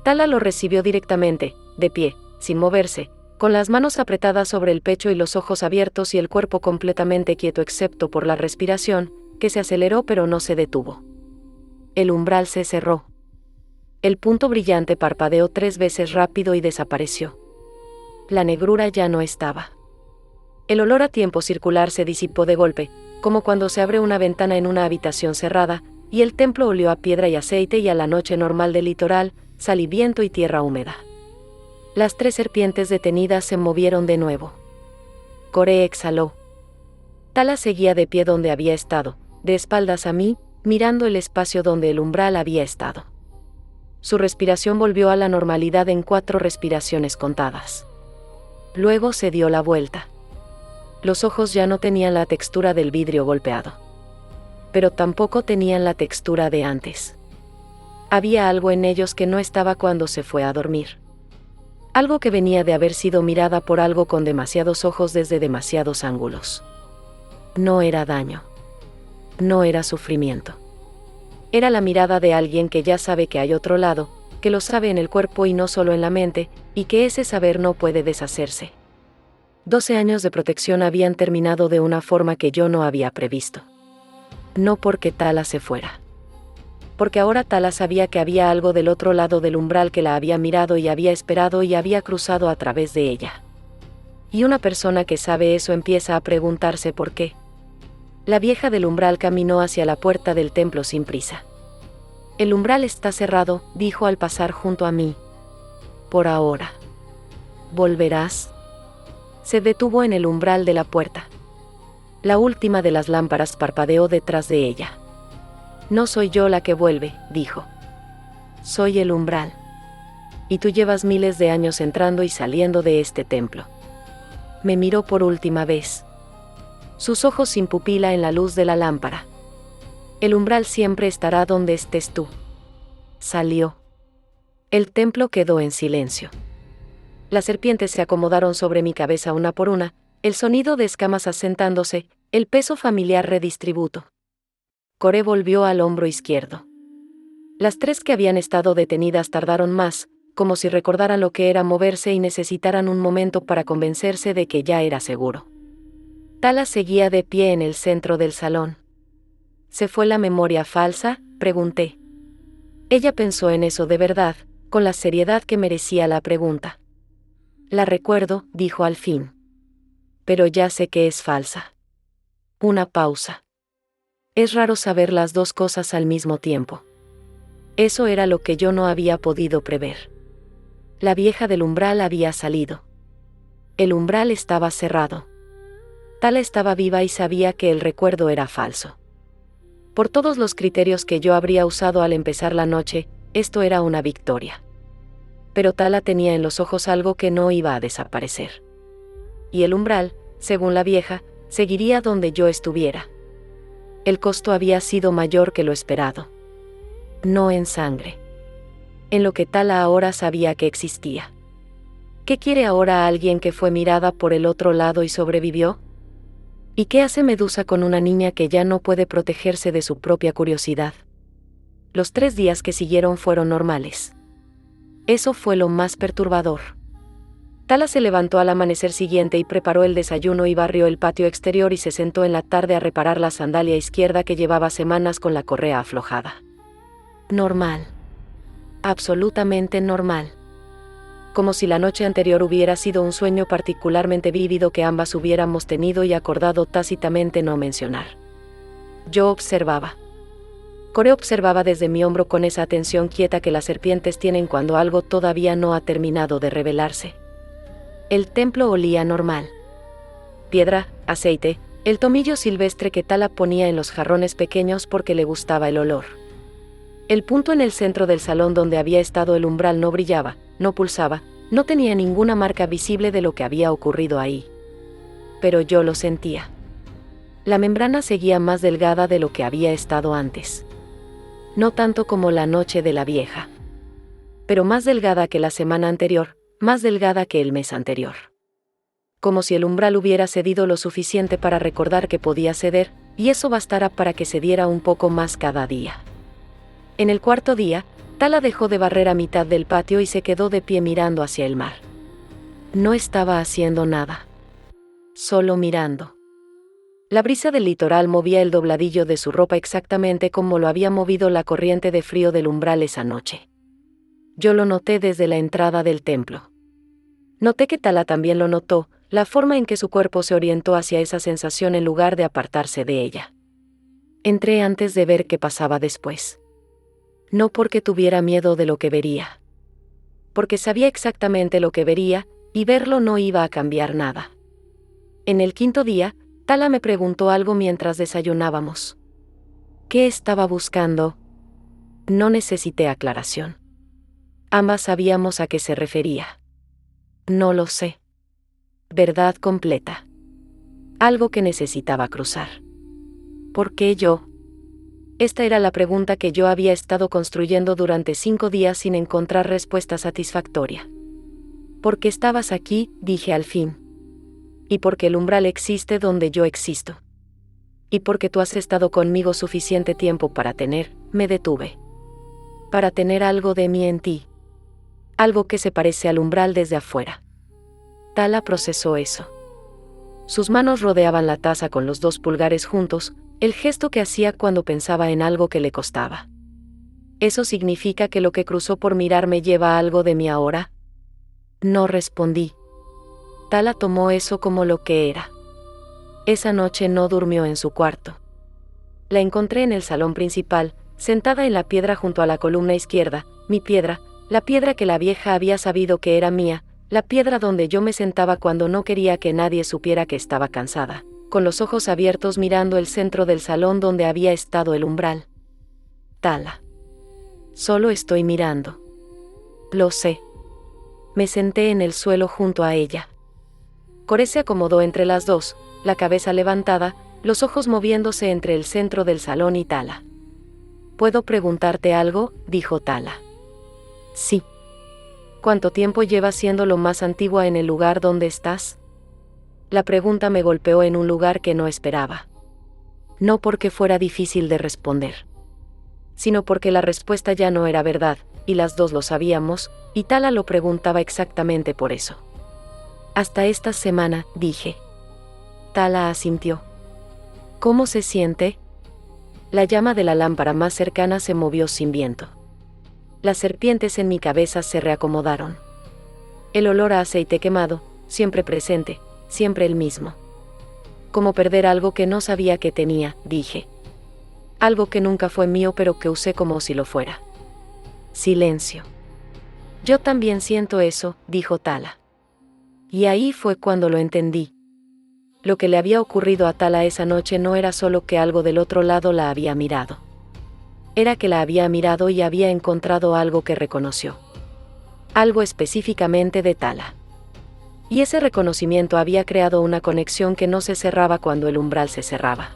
Tala lo recibió directamente, de pie, sin moverse, con las manos apretadas sobre el pecho y los ojos abiertos y el cuerpo completamente quieto excepto por la respiración, que se aceleró pero no se detuvo. El umbral se cerró. El punto brillante parpadeó 3 veces rápido y desapareció. La negrura ya no estaba. El olor a tiempo circular se disipó de golpe, como cuando se abre una ventana en una habitación cerrada, y el templo olió a piedra y aceite y a la noche normal del litoral, sal y viento y tierra húmeda. Las 3 serpientes detenidas se movieron de nuevo. Coré exhaló. Tala seguía de pie donde había estado, de espaldas a mí, mirando el espacio donde el umbral había estado. Su respiración volvió a la normalidad en 4 respiraciones contadas. Luego se dio la vuelta. Los ojos ya no tenían la textura del vidrio golpeado. Pero tampoco tenían la textura de antes. Había algo en ellos que no estaba cuando se fue a dormir. Algo que venía de haber sido mirada por algo con demasiados ojos desde demasiados ángulos. No era daño. No era sufrimiento. Era la mirada de alguien que ya sabe que hay otro lado, que lo sabe en el cuerpo y no solo en la mente, y que ese saber no puede deshacerse. 12 años de protección habían terminado de una forma que yo no había previsto. No porque Tala se fuera. Porque ahora Tala sabía que había algo del otro lado del umbral que la había mirado y había esperado y había cruzado a través de ella. Y una persona que sabe eso empieza a preguntarse por qué. La vieja del umbral caminó hacia la puerta del templo sin prisa. El umbral está cerrado, dijo al pasar junto a mí. Por ahora. ¿Volverás? Se detuvo en el umbral de la puerta. La última de las lámparas parpadeó detrás de ella. No soy yo la que vuelve, dijo. Soy el umbral. Y tú llevas miles de años entrando y saliendo de este templo. Me miró por última vez. Sus ojos sin pupila en la luz de la lámpara. El umbral siempre estará donde estés tú. Salió. El templo quedó en silencio. Las serpientes se acomodaron sobre mi cabeza una por una, el sonido de escamas asentándose, el peso familiar redistributo. Coré volvió al hombro izquierdo. Las 3 que habían estado detenidas tardaron más, como si recordaran lo que era moverse y necesitaran un momento para convencerse de que ya era seguro. Tala seguía de pie en el centro del salón. ¿Se fue la memoria falsa?, pregunté. Ella pensó en eso de verdad, con la seriedad que merecía la pregunta. La recuerdo, dijo al fin. Pero ya sé que es falsa. Una pausa. Es raro saber las 2 cosas al mismo tiempo. Eso era lo que yo no había podido prever. La vieja del umbral había salido. El umbral estaba cerrado. Tala estaba viva y sabía que el recuerdo era falso. Por todos los criterios que yo habría usado al empezar la noche, esto era una victoria. Pero Tala tenía en los ojos algo que no iba a desaparecer. Y el umbral, según la vieja, seguiría donde yo estuviera. El costo había sido mayor que lo esperado. No en sangre. En lo que Tala ahora sabía que existía. ¿Qué quiere ahora alguien que fue mirada por el otro lado y sobrevivió? ¿Y qué hace Medusa con una niña que ya no puede protegerse de su propia curiosidad? Los 3 días que siguieron fueron normales. Eso fue lo más perturbador. Tala se levantó al amanecer siguiente y preparó el desayuno y barrió el patio exterior y se sentó en la tarde a reparar la sandalia izquierda que llevaba semanas con la correa aflojada. Normal. Absolutamente normal. Como si la noche anterior hubiera sido un sueño particularmente vívido que ambas hubiéramos tenido y acordado tácitamente no mencionar. Yo observaba. Coré observaba desde mi hombro con esa atención quieta que las serpientes tienen cuando algo todavía no ha terminado de revelarse. El templo olía normal. Piedra, aceite, el tomillo silvestre que Tala ponía en los jarrones pequeños porque le gustaba el olor. El punto en el centro del salón donde había estado el umbral no brillaba, no pulsaba, no tenía ninguna marca visible de lo que había ocurrido ahí. Pero yo lo sentía. La membrana seguía más delgada de lo que había estado antes. No tanto como la noche de la vieja. Pero más delgada que la semana anterior, más delgada que el mes anterior. como si el umbral hubiera cedido lo suficiente para recordar que podía ceder, y eso bastara para que cediera un poco más cada día. En el cuarto día, Tala dejó de barrer a mitad del patio y se quedó de pie mirando hacia el mar. No estaba haciendo nada. Solo mirando. La brisa del litoral movía el dobladillo de su ropa exactamente como lo había movido la corriente de frío del umbral esa noche. Yo lo noté desde la entrada del templo. Noté que Tala también lo notó, la forma en que su cuerpo se orientó hacia esa sensación en lugar de apartarse de ella. Entré antes de ver qué pasaba después. No porque tuviera miedo de lo que vería. Porque sabía exactamente lo que vería, y verlo no iba a cambiar nada. En el quinto día, Tala me preguntó algo mientras desayunábamos. ¿Qué estaba buscando? No necesité aclaración. Ambas sabíamos a qué se refería. No lo sé. Verdad completa. Algo que necesitaba cruzar. ¿Por qué yo? Esta era la pregunta que yo había estado construyendo durante 5 días sin encontrar respuesta satisfactoria. ¿Por qué estabas aquí?, dije al fin. Y porque el umbral existe donde yo existo. Y porque tú has estado conmigo suficiente tiempo para me detuve. Para tener algo de mí en ti. Algo que se parece al umbral desde afuera. Tala procesó eso. Sus manos rodeaban la taza con los 2 pulgares juntos, el gesto que hacía cuando pensaba en algo que le costaba. ¿Eso significa que lo que cruzó por mirarme lleva algo de mí ahora? No respondí. Tala tomó eso como lo que era. Esa noche no durmió en su cuarto. La encontré en el salón principal, sentada en la piedra junto a la columna izquierda, mi piedra, la piedra que la vieja había sabido que era mía, la piedra donde yo me sentaba cuando no quería que nadie supiera que estaba cansada, con los ojos abiertos mirando el centro del salón donde había estado el umbral. Tala. Solo estoy mirando. Lo sé. Me senté en el suelo junto a ella. Coré se acomodó entre las dos, la cabeza levantada, los ojos moviéndose entre el centro del salón y Tala. ¿Puedo preguntarte algo?, dijo Tala. Sí. ¿Cuánto tiempo llevas siendo lo más antigua en el lugar donde estás? La pregunta me golpeó en un lugar que no esperaba. No porque fuera difícil de responder, sino porque la respuesta ya no era verdad, y las dos lo sabíamos, y Tala lo preguntaba exactamente por eso. Hasta esta semana, dije. Tala asintió. ¿Cómo se siente? La llama de la lámpara más cercana se movió sin viento. Las serpientes en mi cabeza se reacomodaron. El olor a aceite quemado, siempre presente, siempre el mismo. Como perder algo que no sabía que tenía, dije. Algo que nunca fue mío pero que usé como si lo fuera. Silencio. Yo también siento eso, dijo Tala. Y ahí fue cuando lo entendí. Lo que le había ocurrido a Tala esa noche no era solo que algo del otro lado la había mirado. Era que la había mirado y había encontrado algo que reconoció. Algo específicamente de Tala. Y ese reconocimiento había creado una conexión que no se cerraba cuando el umbral se cerraba.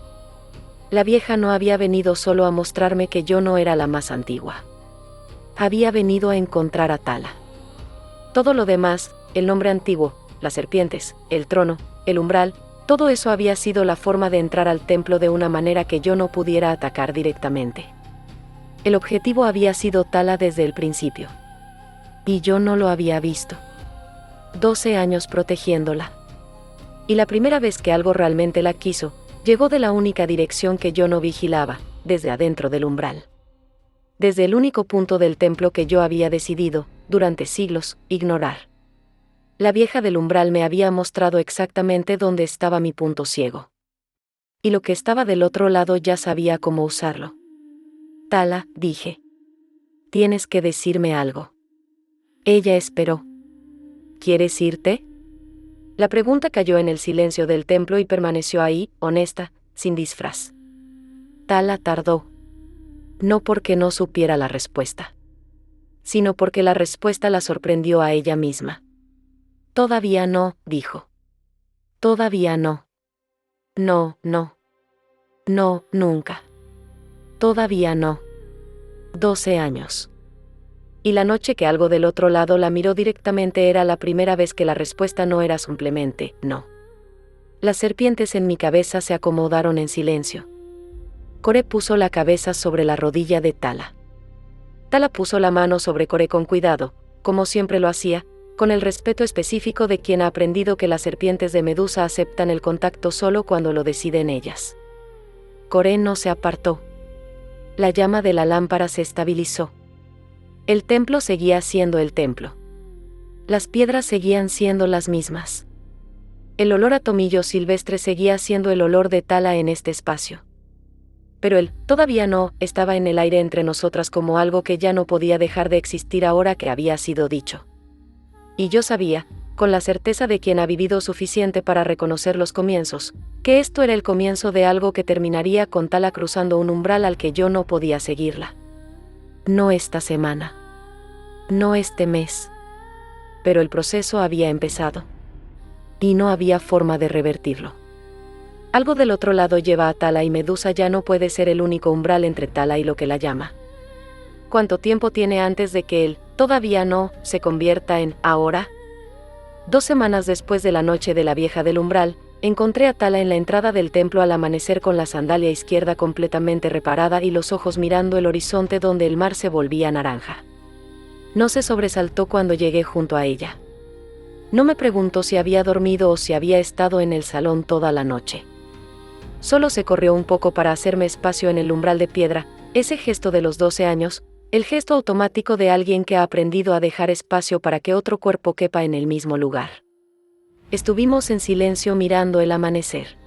La vieja no había venido solo a mostrarme que yo no era la más antigua. Había venido a encontrar a Tala. Todo lo demás, el nombre antiguo, las serpientes, el trono, el umbral, todo eso había sido la forma de entrar al templo de una manera que yo no pudiera atacar directamente. El objetivo había sido Tala desde el principio. Y yo no lo había visto. 12 años protegiéndola. Y la primera vez que algo realmente la quiso, llegó de la única dirección que yo no vigilaba, desde adentro del umbral. Desde el único punto del templo que yo había decidido, durante siglos, ignorar. La vieja del umbral me había mostrado exactamente dónde estaba mi punto ciego. Y lo que estaba del otro lado ya sabía cómo usarlo. Tala, dije. Tienes que decirme algo. Ella esperó. ¿Quieres irte? La pregunta cayó en el silencio del templo y permaneció ahí, honesta, sin disfraz. Tala tardó. No porque no supiera la respuesta, sino porque la respuesta la sorprendió a ella misma. Todavía no, dijo. Todavía no. No, no. No, nunca. Todavía no. 12 años. y la noche que algo del otro lado la miró directamente era la primera vez que la respuesta no era simplemente no. Las serpientes en mi cabeza se acomodaron en silencio. Core puso la cabeza sobre la rodilla de Tala. Tala puso la mano sobre Core con cuidado, como siempre lo hacía, con el respeto específico de quien ha aprendido que las serpientes de Medusa aceptan el contacto solo cuando lo deciden ellas. Core no se apartó. La llama de la lámpara se estabilizó. El templo seguía siendo el templo. Las piedras seguían siendo las mismas. El olor a tomillo silvestre seguía siendo el olor de Tala en este espacio. Pero él, todavía no, estaba en el aire entre nosotras como algo que ya no podía dejar de existir ahora que había sido dicho. Y yo sabía, con la certeza de quien ha vivido suficiente para reconocer los comienzos, que esto era el comienzo de algo que terminaría con Tala cruzando un umbral al que yo no podía seguirla. No esta semana. No este mes. Pero el proceso había empezado. Y no había forma de revertirlo. Algo del otro lado lleva a Tala y Medusa ya no puede ser el único umbral entre Tala y lo que la llama. ¿Cuánto tiempo tiene antes de que él, todavía no, se convierta en ahora? 2 semanas después de la noche de la vieja del umbral, encontré a Tala en la entrada del templo al amanecer con la sandalia izquierda completamente reparada y los ojos mirando el horizonte donde el mar se volvía naranja. No se sobresaltó cuando llegué junto a ella. No me preguntó si había dormido o si había estado en el salón toda la noche. Solo se corrió un poco para hacerme espacio en el umbral de piedra, ese gesto de los 12 años, el gesto automático de alguien que ha aprendido a dejar espacio para que otro cuerpo quepa en el mismo lugar. Estuvimos en silencio mirando el amanecer.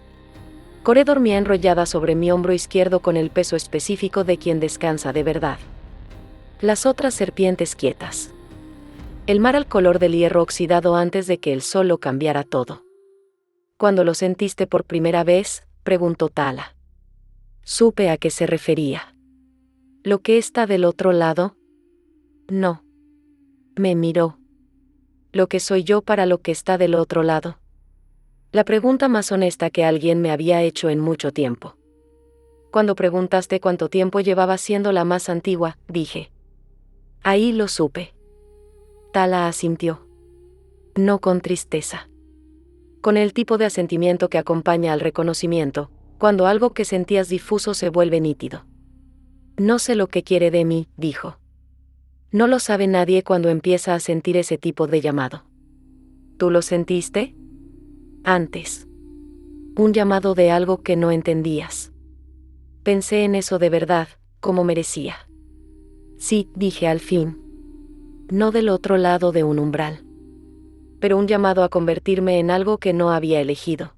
Core dormía enrollada sobre mi hombro izquierdo con el peso específico de quien descansa de verdad. Las otras serpientes quietas. El mar al color del hierro oxidado antes de que el sol lo cambiara todo. ¿Cuándo lo sentiste por primera vez?, preguntó Tala. Supe a qué se refería. ¿Lo que está del otro lado? No. Me miró. ¿Lo que soy yo para lo que está del otro lado? La pregunta más honesta que alguien me había hecho en mucho tiempo. Cuando preguntaste cuánto tiempo llevaba siendo la más antigua, dije. Ahí lo supe. Tala asintió. No con tristeza. Con el tipo de asentimiento que acompaña al reconocimiento, cuando algo que sentías difuso se vuelve nítido. No sé lo que quiere de mí, dijo. No lo sabe nadie cuando empieza a sentir ese tipo de llamado. ¿Tú lo sentiste? Antes. Un llamado de algo que no entendías. Pensé en eso de verdad, como merecía. Sí, dije al fin. No del otro lado de un umbral. Pero un llamado a convertirme en algo que no había elegido.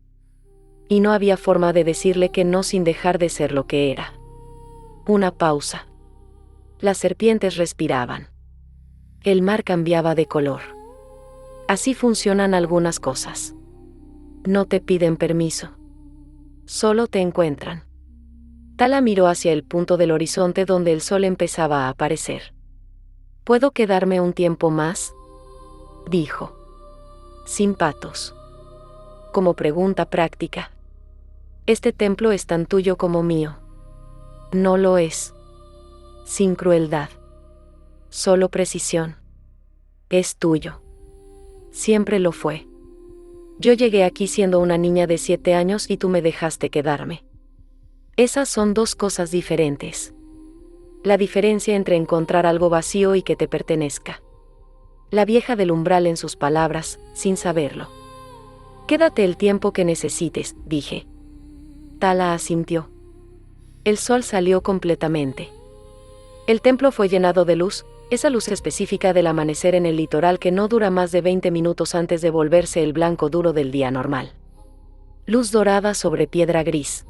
Y no había forma de decirle que no sin dejar de ser lo que era. Una pausa. Las serpientes respiraban. El mar cambiaba de color. Así funcionan algunas cosas. No te piden permiso. Solo te encuentran. Tala miró hacia el punto del horizonte donde el sol empezaba a aparecer. ¿Puedo quedarme un tiempo más?, dijo. Sin patos. Como pregunta práctica. Este templo es tan tuyo como mío. No lo es. Sin crueldad. Solo precisión. Es tuyo. Siempre lo fue. Yo llegué aquí siendo una niña de 7 años y tú me dejaste quedarme. Esas son 2 cosas diferentes. La diferencia entre encontrar algo vacío y que te pertenezca. La vieja del umbral en sus palabras, sin saberlo. Quédate el tiempo que necesites, dije. Tala asintió. El sol salió completamente. El templo fue llenado de luz, esa luz específica del amanecer en el litoral que no dura más de 20 minutos antes de volverse el blanco duro del día normal. Luz dorada sobre piedra gris.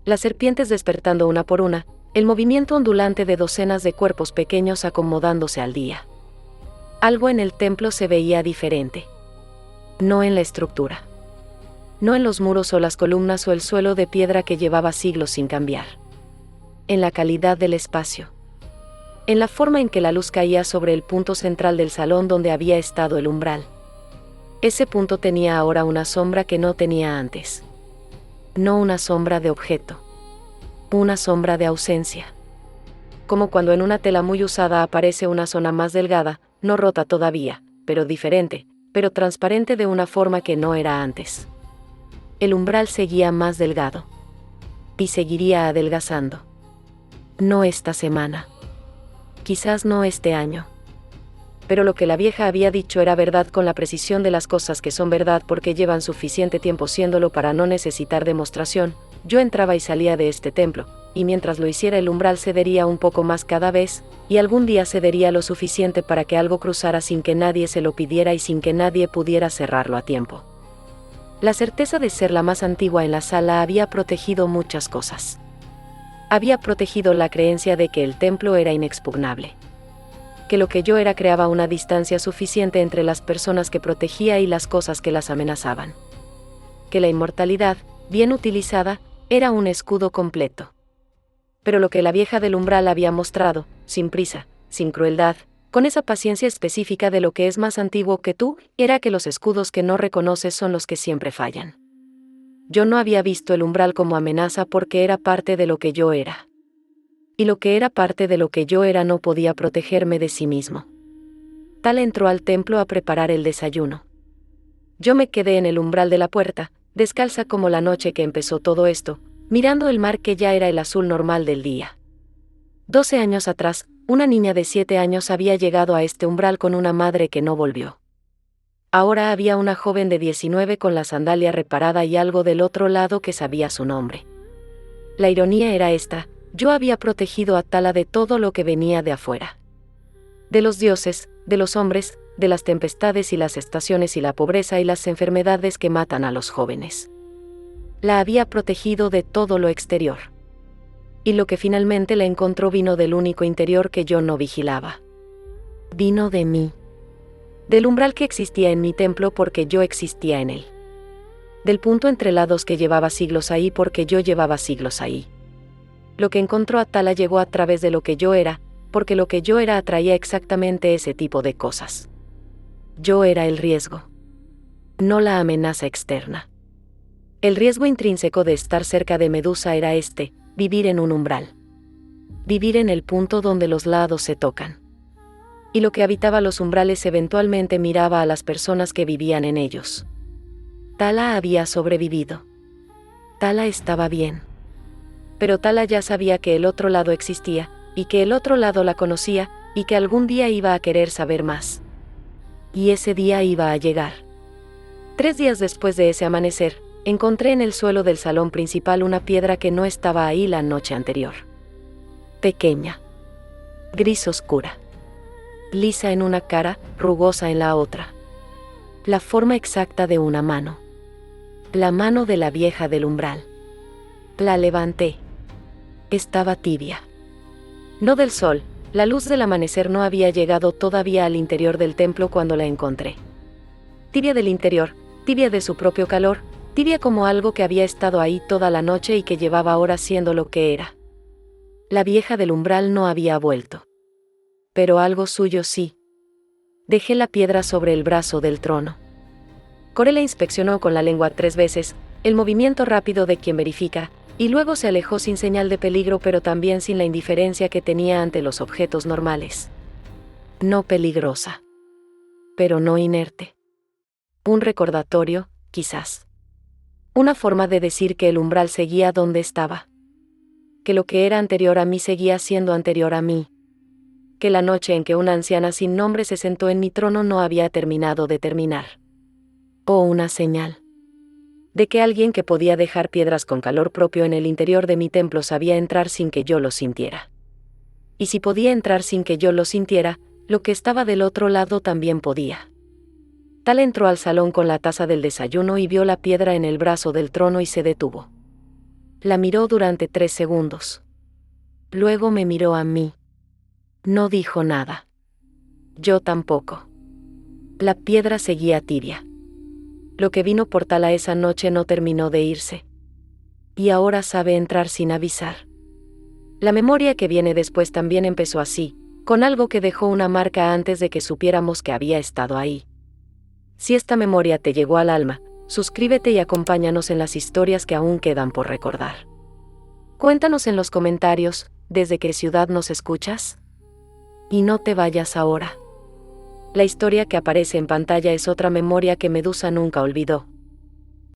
Las serpientes despertando una por una, el movimiento ondulante de docenas de cuerpos pequeños acomodándose al día. Algo en el templo se veía diferente. No en la estructura. No en los muros o las columnas o el suelo de piedra que llevaba siglos sin cambiar. En la calidad del espacio. En la forma en que la luz caía sobre el punto central del salón donde había estado el umbral. Ese punto tenía ahora una sombra que no tenía antes. No una sombra de objeto. Una sombra de ausencia. como cuando en una tela muy usada aparece una zona más delgada, no rota todavía, pero diferente, pero transparente de una forma que no era antes. El umbral seguía más delgado. Y seguiría adelgazando. No esta semana. Quizás no este año. Pero lo que la vieja había dicho era verdad con la precisión de las cosas que son verdad porque llevan suficiente tiempo siéndolo para no necesitar demostración. Yo entraba y salía de este templo, y mientras lo hiciera el umbral cedería un poco más cada vez, y algún día cedería lo suficiente para que algo cruzara sin que nadie se lo pidiera y sin que nadie pudiera cerrarlo a tiempo. La certeza de ser la más antigua en la sala había protegido muchas cosas. Había protegido la creencia de que el templo era inexpugnable. Que lo que yo era creaba una distancia suficiente entre las personas que protegía y las cosas que las amenazaban. Que la inmortalidad, bien utilizada, era un escudo completo. Pero lo que la vieja del umbral había mostrado, sin prisa, sin crueldad, con esa paciencia específica de lo que es más antiguo que tú, era que los escudos que no reconoces son los que siempre fallan. Yo no había visto el umbral como amenaza porque era parte de lo que yo era. Y lo que era parte de lo que yo era no podía protegerme de sí mismo. Tal entró al templo a preparar el desayuno. Yo me quedé en el umbral de la puerta, descalza como la noche que empezó todo esto, mirando el mar que ya era el azul normal del día. 12 años atrás, una niña de 7 años había llegado a este umbral con una madre que no volvió. Ahora había una joven de 19 con la sandalia reparada y algo del otro lado que sabía su nombre. La ironía era esta: yo había protegido a Tala de todo lo que venía de afuera. De los dioses, de los hombres, de las tempestades y las estaciones y la pobreza y las enfermedades que matan a los jóvenes. La había protegido de todo lo exterior. Y lo que finalmente la encontró vino del único interior que yo no vigilaba. Vino de mí. Del umbral que existía en mi templo porque yo existía en él. Del punto entre lados que llevaba siglos ahí porque yo llevaba siglos ahí. Lo que encontró a Tala llegó a través de lo que yo era, porque lo que yo era atraía exactamente ese tipo de cosas. Yo era el riesgo. No la amenaza externa. El riesgo intrínseco de estar cerca de Medusa era vivir en un umbral. Vivir en el punto donde los lados se tocan. Y lo que habitaba los umbrales eventualmente miraba a las personas que vivían en ellos. Tala había sobrevivido. Tala estaba bien. Pero Tala ya sabía que el otro lado existía, y que el otro lado la conocía, y que algún día iba a querer saber más. Y ese día iba a llegar. 3 días después de ese amanecer, encontré en el suelo del salón principal una piedra que no estaba ahí la noche anterior. Pequeña. Gris oscura. Lisa en una cara, rugosa en la otra. La forma exacta de una mano. La mano de la vieja del umbral. La levanté. Estaba tibia. No del sol, la luz del amanecer no había llegado todavía al interior del templo cuando la encontré. Tibia del interior, tibia de su propio calor, tibia como algo que había estado ahí toda la noche y que llevaba horas siendo lo que era. La vieja del umbral no había vuelto. Pero algo suyo sí. Dejé la piedra sobre el brazo del trono. Coré la inspeccionó con la lengua 3 veces, el movimiento rápido de quien verifica, y luego se alejó sin señal de peligro pero también sin la indiferencia que tenía ante los objetos normales. No peligrosa. Pero no inerte. Un recordatorio, quizás. Una forma de decir que el umbral seguía donde estaba. Que lo que era anterior a mí seguía siendo anterior a mí. Que la noche en que una anciana sin nombre se sentó en mi trono no había terminado de terminar. O una señal. De que alguien que podía dejar piedras con calor propio en el interior de mi templo sabía entrar sin que yo lo sintiera. Y si podía entrar sin que yo lo sintiera, lo que estaba del otro lado también podía. Tal entró al salón con la taza del desayuno y vio la piedra en el brazo del trono y se detuvo. La miró durante 3 segundos. Luego me miró a mí. No dijo nada. Yo tampoco. La piedra seguía tibia. Lo que vino por Tala esa noche no terminó de irse. Y ahora sabe entrar sin avisar. La memoria que viene después también empezó así, con algo que dejó una marca antes de que supiéramos que había estado ahí. Si esta memoria te llegó al alma, suscríbete y acompáñanos en las historias que aún quedan por recordar. Cuéntanos en los comentarios, ¿Desde qué ciudad nos escuchas? Y no te vayas ahora. La historia que aparece en pantalla es otra memoria que Medusa nunca olvidó.